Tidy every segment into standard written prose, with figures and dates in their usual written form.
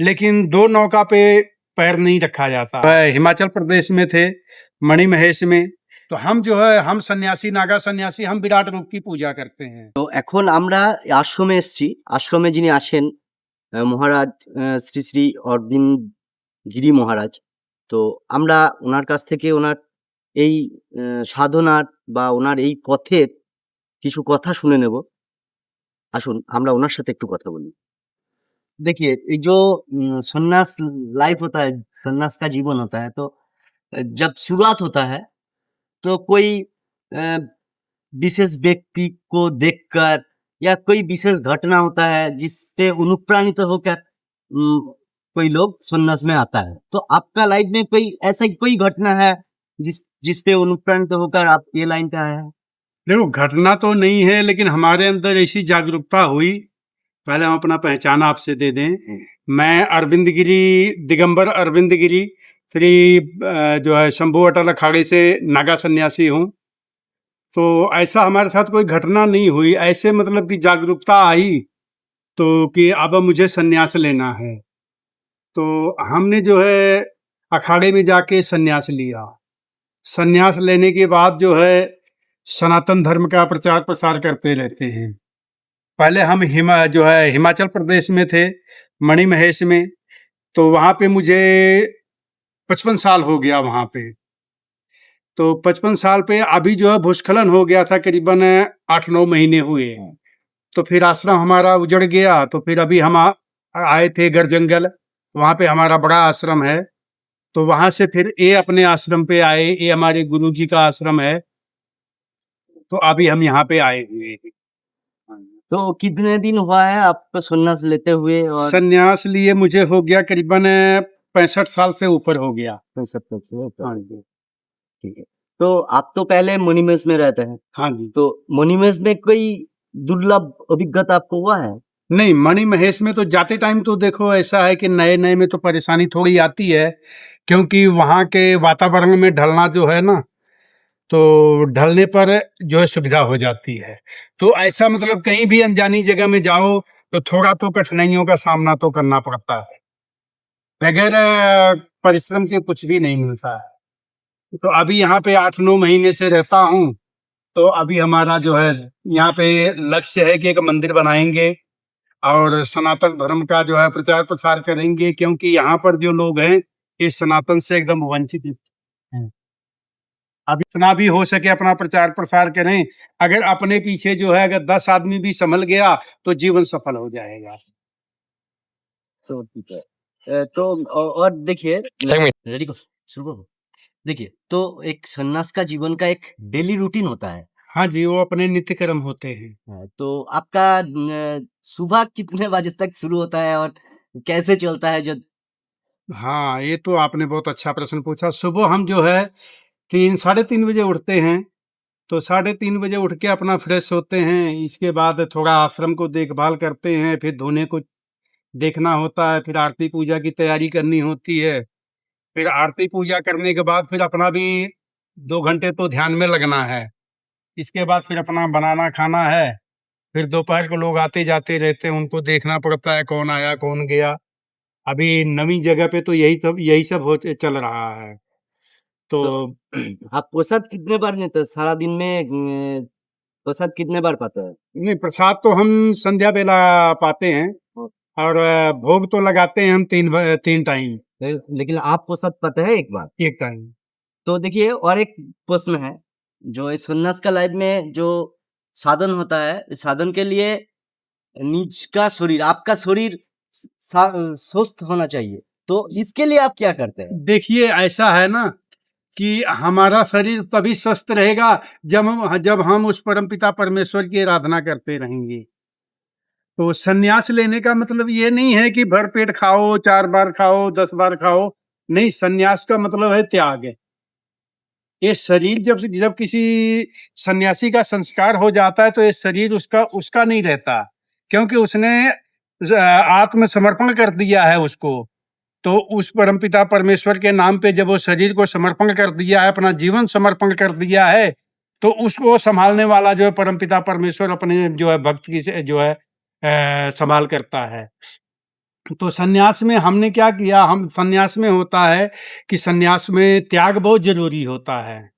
लेकिन 2 नौका पे पैर नहीं रखा जाता। हिमाचल प्रदेश में थे, मणिमहेश में। तो हम जो है हम सन्यासी, नागा सन्यासी हम विराट रूप की पूजा करते हैं। তো এখন আমরা আশ্রমে এসেছি। আশ্রমে যিনি আসেন মহারাজ শ্রী শ্রী অরবিন্দ গিরি মহারাজ। তো আমরা ওনার কাছ থেকে ওনার এই সাধনার বা ওনার এই পথের কিছু কথা শুনে নেব। আসুন আমরা ওনার সাথে একটু কথা বলি। देखिए ये जो सन्यास लाइफ होता है, सन्यास का जीवन होता है, तो जब शुरुआत होता है तो कोई अ, विशेष व्यक्ति को देखकर या कोई विशेष घटना होता है जिसपे अनुप्राणित होकर कोई लोग सन्यास में आता है। तो आपका लाइफ में कोई ऐसा कोई घटना है जिसपे अनुप्राणित होकर आप ये लाइन पे आए हैं? देखो, घटना तो नहीं है, लेकिन हमारे अंदर ऐसी जागरूकता हुई। पहले हम अपना पहचान आपसे दे दें। मैं अरविंद गिरी, दिगंबर अरविंद गिरी, श्री जो है शंभू अटल अखाड़े से नागा सन्यासी हूँ। तो ऐसा हमारे साथ कोई घटना नहीं हुई। ऐसे मतलब कि जागरूकता आई तो कि अब मुझे सन्यास लेना है। तो हमने जो है अखाड़े में जाके सन्यास लिया। सन्यास लेने के बाद जो है सनातन धर्म का प्रचार प्रसार करते रहते हैं। पहले हम हिमाचल प्रदेश में थे, मणिमहेश में। तो वहाँ पे मुझे 55 साल हो गया वहाँ पे। तो 55 साल पे अभी जो है भूस्खलन हो गया था, करीबन 8-9 महीने हुए हैं। तो फिर आश्रम हमारा उजड़ गया। तो फिर अभी हम आए थे गढ़ जंगल, वहाँ पे हमारा बड़ा आश्रम है। तो वहाँ से फिर ये अपने आश्रम पे आए। ये हमारे गुरु जी का आश्रम है। तो अभी हम यहाँ पे आए हुए हैं। तो कितने दिन हुआ है आपको सन्यास लेते हुए? और संन्यास लिए मुझे हो गया करीबन 65 साल से ऊपर हो गया। 65 से ऊपर। हाँ जी। ठीक है। तो आप तो पहले मणिमहेश में रहते हैं। हाँ जी। तो मणिमहेश में कोई दुर्लभ अभिज्ञता आपको हुआ है? नहीं, मणिमहेश में तो जाते टाइम तो देखो ऐसा है कि नए-नए में तो परेशानी थोड़ी आती है, क्योंकि वहाँ के वातावरण में ढलना जो है ना, तो ढलने पर जो है सुविधा हो जाती है। तो ऐसा मतलब कहीं भी अनजानी जगह में जाओ तो थोड़ा तो कठिनाइयों का सामना तो करना पड़ता है। बगैर परिश्रम के कुछ भी नहीं मिलता है। तो अभी यहाँ पे 8-9 महीने से रहता हूँ। तो अभी हमारा जो है यहाँ पे लक्ष्य है कि एक मंदिर बनाएँगे और सनातन धर्म का जो है प्रचार प्रसार करेंगे, क्योंकि यहाँ पर जो लोग हैं ये सनातन से एकदम वंचित हैं। अब इतना भी हो सके अपना प्रचार प्रसार करें। अगर अपने पीछे जो है अगर 10 आदमी भी संभल गया तो जीवन सफल हो जाएगा। तो ठीक है। तो और देखिए रेडी को शुरू करो। देखिए तो एक सन्यास का जीवन का एक डेली रूटीन होता है। हाँ जी, वो अपने नित्य कर्म होते हैं। हाँ, तो आपका सुबह कितने बजे तक शुरू होता है और कैसे चलता है जो? हाँ, ये तो आपने बहुत अच्छा प्रश्न पूछा। सुबह हम जो है 3 साढ़े 3 बजे उठते हैं। तो साढ़े 3 बजे उठ के अपना फ्रेश होते हैं। इसके बाद थोड़ा आश्रम को देखभाल करते हैं, फिर धोने को देखना होता है, फिर आरती पूजा की तैयारी करनी होती है। फिर आरती पूजा करने के बाद फिर अपना भी 2 घंटे तो ध्यान में लगना है। इसके बाद फिर अपना बनाना खाना है। फिर दोपहर को लोग आते-जाते रहते हैं, उनको देखना पड़ता है कौन आया, कौन गया। अभी नवी जगह पे तो यही सब हो चल रहा है। तो आप प्रसाद कितने बार लेते हैं सारा दिन में? प्रसाद कितने बार पाते हैं? नहीं, प्रसाद तो हम संध्या बेला पाते हैं और भोग तो लगाते हैं हम 3 टाइम। लेकिन आप प्रसाद पाते हैं एक बार? एक टाइम। तो देखिए और एक प्रश्न है, जो इस सन्यास का लाइफ में जो साधन होता है, इस साधन के लिए निज का शरीर, आपका शरीर स्वस्थ होना चाहिए। तो इसके लिए आप क्या करते हैं? देखिए ऐसा है ना कि हमारा शरीर तभी स्वस्थ रहेगा जब हम उस परमपिता परमेश्वर की आराधना करते रहेंगे। तो संन्यास लेने का मतलब ये नहीं है कि भरपेट खाओ, 4 बार खाओ, 10 बार खाओ। नहीं, संन्यास का मतलब है त्याग। ये शरीर जब जब किसी सन्यासी का संस्कार हो जाता है तो ये शरीर उसका उसका नहीं रहता, क्योंकि उसने आत्मसमर्पण कर दिया है उसको। तो उस परमपिता परमेश्वर के नाम पे जब वो शरीर को समर्पण कर दिया है, अपना जीवन समर्पण कर दिया है, तो उसको संभालने वाला जो है परमपिता परमेश्वर अपने जो है भक्त की जो है संभाल करता है। तो सन्यास में हमने क्या किया, हम सन्यास में होता है कि सन्यास में त्याग बहुत ज़रूरी होता है।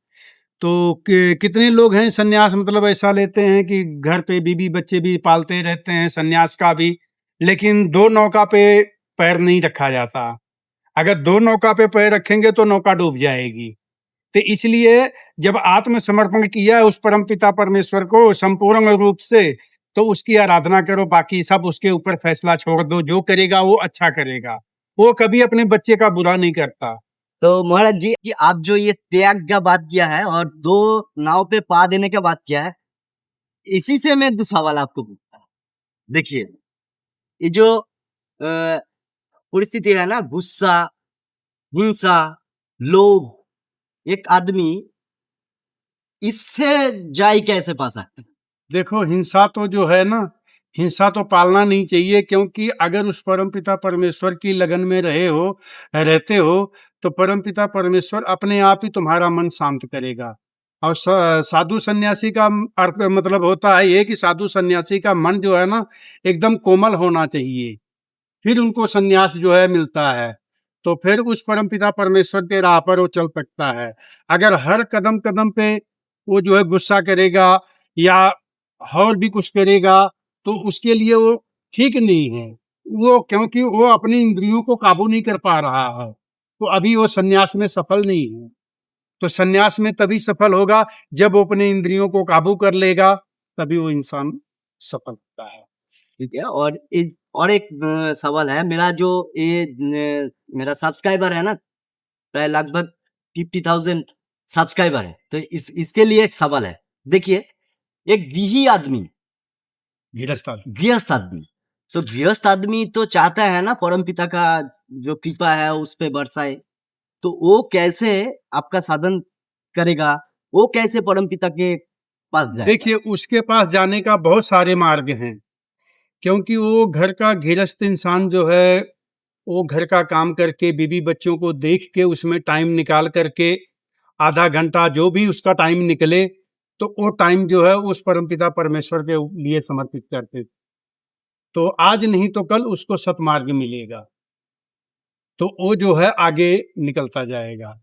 तो कितने लोग हैं सन्यास मतलब ऐसा लेते हैं कि घर पे बीवी बच्चे भी पालते रहते हैं सन्यास का भी, लेकिन 2 नौका पे पैर नहीं रखा जाता। अगर 2 नौका पे पैर रखेंगे तो नौका डूब जाएगी। तो इसलिए जब आत्मसमर्पण किया है उस परमपिता परमेश्वर को संपूर्ण रूप से, तो उसकी आराधना करो, बाकी सब उसके ऊपर फैसला छोड़ दो, जो करेगा वो अच्छा करेगा। वो कभी अपने बच्चे का बुरा नहीं करता। तो महाराज जी आप जो ये त्याग का बात किया है और 2 नाव पे पा देने का बात किया है, इसी से मैं 2 सवाल आपको पूछता हूँ। देखिए, ये जो परिस्थिति है ना गुस्सा, हिंसा, लोभ, एक आदमी इससे जाय कैसे पा सकता है? देखो हिंसा तो जो है ना, हिंसा तो पालना नहीं चाहिए, क्योंकि अगर उस परमपिता परमेश्वर की लगन में रहते हो, तो परमपिता परमेश्वर अपने आप ही तुम्हारा मन शांत करेगा। और साधु सन्यासी का अर्थ मतलब होता है ये कि साधु सन्यासी का मन जो है ना, एकदम कोमल होना चाहिए, फिर उनको सन्यास जो है मिलता है। तो फिर उस परमपिता परमेश्वर के राह पर वो चल सकता है। अगर हर कदम-कदम पे वो जो है गुस्सा करेगा या और भी कुछ करेगा, तो उसके लिए वो ठीक नहीं है। वो क्योंकि वो अपनी इंद्रियों को काबू नहीं कर पा रहा है, तो अभी वो सन्यास में सफल नहीं है। तो सन्यास में तभी सफल होगा जब वो अपने इंद्रियों को काबू कर लेगा, तभी वो इंसान सफल होता है। ठीक है और एक सवाल है मेरा जो मेरा सब्सक्राइबर है ना प्राय लगभग 50,000 सब्सक्राइबर है तो इसके लिए एक सवाल है देखिए एक गृहस्थ आदमी। गृहस्थ आदमी तो गृहस्थ आदमी तो चाहता है ना परम पिता का जो कृपा है उस पे बरसाए तो वो कैसे आपका साधन करेगा वो कैसे परम पिता के पास जाएगा देखिए, उसके पास जाने का बहुत सारे मार्ग हैं, क्योंकि वो घर का गृहस्थ इंसान जो है, वो घर का काम करके, बीवी बच्चों को देख के, उसमें टाइम निकाल करके, आधा घंटा जो भी उसका टाइम निकले, तो वो टाइम जो है उस परमपिता परमेश्वर के लिए समर्पित करते। तो आज नहीं तो कल उसको सतमार्ग मिलेगा, तो वो जो है आगे निकलता जाएगा।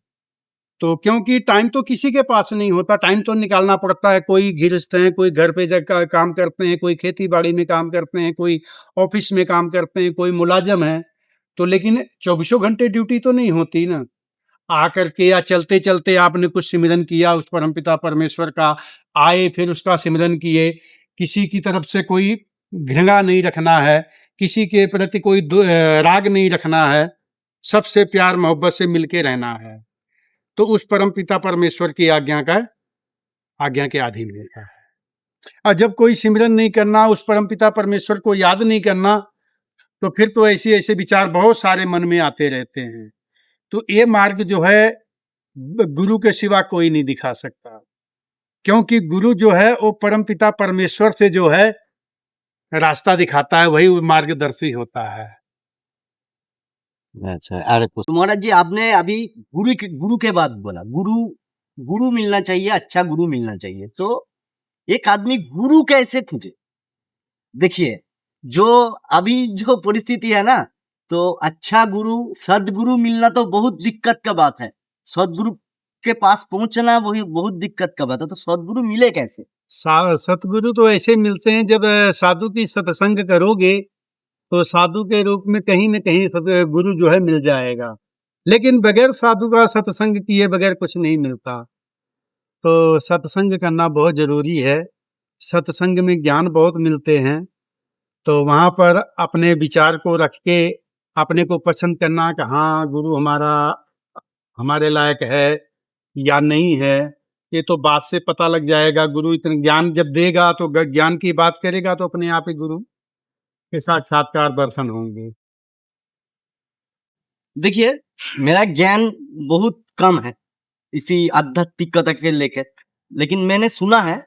तो क्योंकि टाइम तो किसी के पास नहीं होता, टाइम तो निकालना पड़ता है। कोई गृहस्थ हैं, कोई घर पे जाकर काम करते हैं, कोई खेती-बाड़ी में काम करते हैं, कोई ऑफ़िस में काम करते हैं, कोई मुलाज़िम है। तो लेकिन चौबीसों घंटे ड्यूटी तो नहीं होती ना। आकर के या चलते-चलते आपने कुछ सिमरन किया उस परमपिता परमेश्वर का, आए फिर उसका सिमरन किए। किसी की तरफ से कोई घृणा नहीं रखना है, किसी के प्रति कोई राग नहीं रखना है, सबसे प्यार मोहब्बत से मिल के रहना है। तो उस परमपिता परमेश्वर की आज्ञा के अधीन रहता है। और जब कोई सिमरन नहीं करना, उस परमपिता परमेश्वर को याद नहीं करना, तो फिर तो ऐसे-ऐसे विचार बहुत सारे मन में आते रहते हैं। तो ये मार्ग जो है गुरु के सिवा कोई नहीं दिखा सकता, क्योंकि गुरु जो है वो परमपिता परमेश्वर से जो है रास्ता दिखाता है, वही मार्गदर्शी होता है। अच्छा अरे तो महाराज जी आपने अभी गुरु के बाद बोला गुरु मिलना चाहिए अच्छा गुरु मिलना चाहिए तो एक आदमी गुरु कैसे खोजे देखिए जो अभी जो परिस्थिति है ना तो अच्छा गुरु सदगुरु मिलना तो बहुत दिक्कत का बात है सदगुरु के पास पहुंचना वही बहुत दिक्कत का बात है तो सदगुरु मिले कैसे सतगुरु तो ऐसे मिलते हैं जब साधु की सत्संग करोगे, तो साधु के रूप में कहीं न कहीं गुरु जो है मिल जाएगा। लेकिन बगैर साधु का सत्संग किए बगैर कुछ नहीं मिलता। तो सत्संग करना बहुत ज़रूरी है। सत्संग में ज्ञान बहुत मिलते हैं। तो वहाँ पर अपने विचार को रख के अपने को पसंद करना कि हाँ, गुरु हमारा हमारे लायक है या नहीं है, ये तो बात से पता लग जाएगा। गुरु इतना ज्ञान जब देगा तो ज्ञान की बात करेगा तो अपने आप ही गुरु के साक्षात्कार दर्शन होंगे। देखिए मेरा ज्ञान बहुत कम है इसी आध्यात्मिकता के लेकर लेकिन मैंने सुना है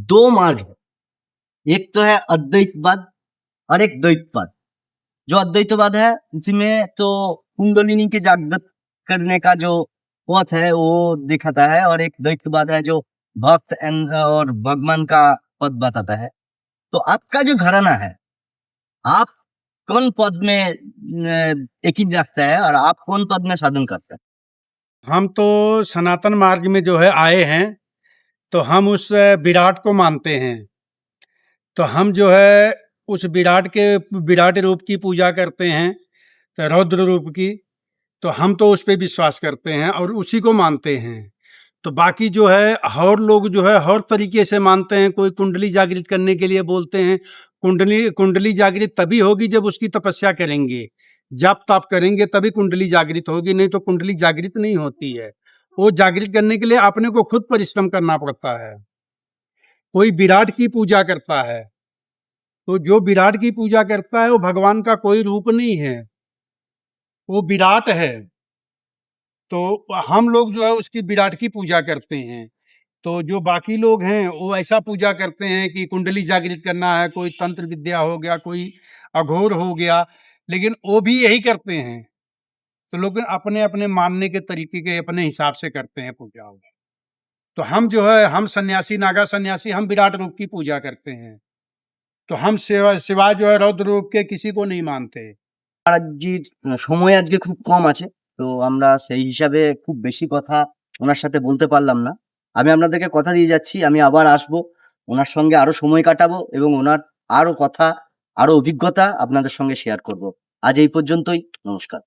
2 मार्ग है एक तो है अद्वैतवाद और एक द्वैतवाद जो अद्वैतवाद है उसमें तो कुंडलिनी के जागृत करने का जो पथ है वो दिखाता है और एक द्वैतवाद है जो भक्त और भगवान का पद बताता है तो आपका जो घराना है आप कौन पद में यकीन रखता है और आप कौन पद में साधन करते हैं? हम तो सनातन मार्ग में जो है आए हैं, तो हम उस विराट को मानते हैं। तो हम जो है उस विराट रूप की पूजा करते हैं, तो रौद्र रूप की। तो हम तो उस पे विश्वास करते हैं और उसी को मानते हैं। तो बाकी जो है और लोग जो है हर तरीके से मानते हैं। कोई कुंडली जागृत करने के लिए बोलते हैं। कुंडली कुंडली जागृत तभी होगी जब उसकी तपस्या करेंगे, जप तप करेंगे तभी कुंडली जागृत होगी, नहीं तो कुंडली जागृत नहीं होती है। वो जागृत करने के लिए अपने को खुद परिश्रम करना पड़ता है। कोई विराट की पूजा करता है, तो जो विराट की पूजा करता है वो भगवान का कोई रूप नहीं है, वो विराट है। तो हम लोग जो है उसकी विराट की पूजा करते हैं। तो जो बाकी लोग हैं वो ऐसा पूजा करते हैं कि कुंडली जागृत करना है, कोई तंत्र विद्या हो गया, कोई अघोर हो गया, लेकिन वो भी यही करते हैं। तो लोग अपने-अपने मानने के तरीके के अपने हिसाब से करते हैं पूजा। तो हम जो है हम सन्यासी, नागा सन्यासी, हम विराट रूप की पूजा करते हैं। तो हम सिवाय जो है रौद्र रूप के किसी को नहीं मानते। মহারাজজির সময় আজকে খুব কম আছে। তো আমরা সেই হিসাবে খুব বেশি কথা ওনার সাথে বলতে পারলাম না। আমি আপনাদেরকে কথা দিয়ে যাচ্ছি, আমি আবার আসবো। ওনার সঙ্গে আরো সময় কাটাবো এবং ওনার আরো কথা, আরো অভিজ্ঞতা আপনাদের সঙ্গে শেয়ার করব। আজ এই পর্যন্তই। নমস্কার।